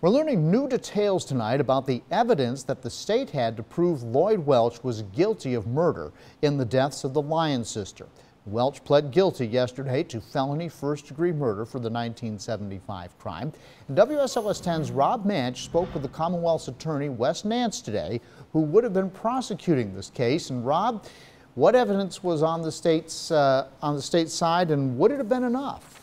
We're learning new details tonight about the evidence that the state had to prove Lloyd Welch was guilty of murder in the deaths of the Lyon sister. Welch pled guilty yesterday to felony first-degree murder for the 1975 crime. And WSLS 10's Rob Manch spoke with the Commonwealth's attorney Wes Nance today, who would have been prosecuting this case. And Rob, what evidence was on the state's side, and would it have been enough?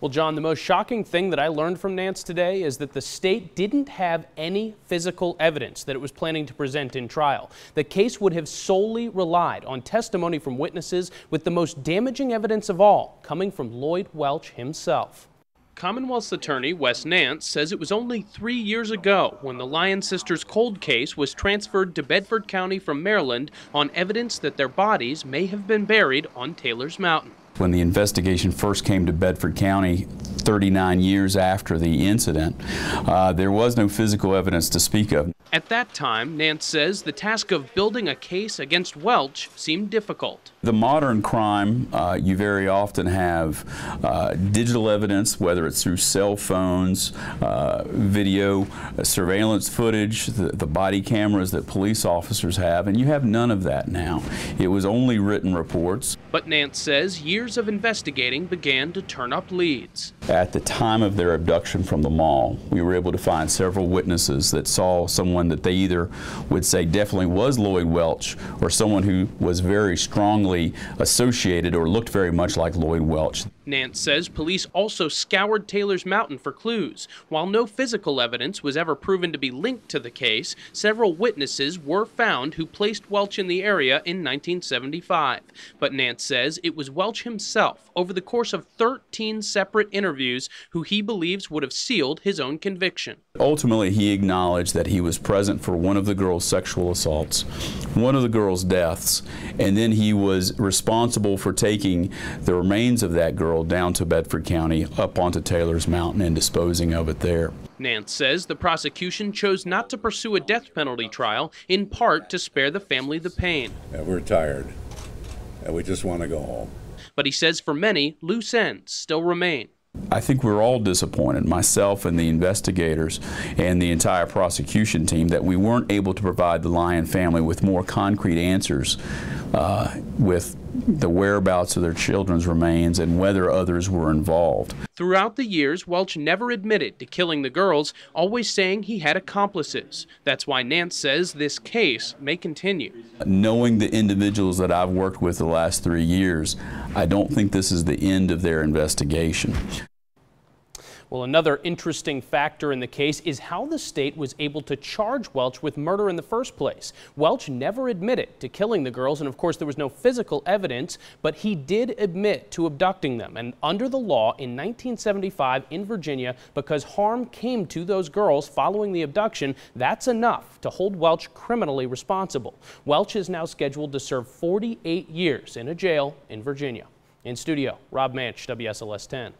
Well, John, the most shocking thing that I learned from Nance today is that the state didn't have any physical evidence that it was planning to present in trial. The case would have solely relied on testimony from witnesses, with the most damaging evidence of all coming from Lloyd Welch himself. Commonwealth's attorney Wes Nance says it was only 3 years ago when the Lyon sisters' cold case was transferred to Bedford County from Maryland on evidence that their bodies may have been buried on Taylor's Mountain. When the investigation first came to Bedford County 39 years after the incident, there was no physical evidence to speak of. At that time, Nance says the task of building a case against Welch seemed difficult. The modern crime, you very often have digital evidence, whether it's through cell phones, video, surveillance footage, the body cameras that police officers have, and you have none of that now. It was only written reports. But Nance says years of investigating began to turn up leads. At the time of their abduction from the mall, we were able to find several witnesses that saw someone that they either would say definitely was Lloyd Welch, or someone who was very strongly associated or looked very much like Lloyd Welch. Nance says police also scoured Taylor's Mountain for clues. While no physical evidence was ever proven to be linked to the case, several witnesses were found who placed Welch in the area in 1975. But Nance says it was Welch himself, over the course of 13 separate interviews, who he believes would have sealed his own conviction. Ultimately, he acknowledged that he was present for one of the girls' sexual assaults, one of the girls' deaths, and then he was responsible for taking the remains of that girl down to Bedford County, up onto Taylor's Mountain, and disposing of it there. Nance says the prosecution chose not to pursue a death penalty trial, in part to spare the family the pain. We're tired, and we just want to go home. But he says for many, loose ends still remain. I think we're all disappointed, myself and the investigators and the entire prosecution team, that we weren't able to provide the Lyon family with more concrete answers with the whereabouts of their children's remains and whether others were involved. Throughout the years, Welch never admitted to killing the girls, always saying he had accomplices. That's why Nance says this case may continue. Knowing the individuals that I've worked with the last 3 years, I don't think this is the end of their investigation. Well, another interesting factor in the case is how the state was able to charge Welch with murder in the first place. Welch never admitted to killing the girls, and of course there was no physical evidence, but he did admit to abducting them. And under the law in 1975 in Virginia, because harm came to those girls following the abduction, that's enough to hold Welch criminally responsible. Welch is now scheduled to serve 48 years in a jail in Virginia. In studio, Rob Manch, WSLS 10.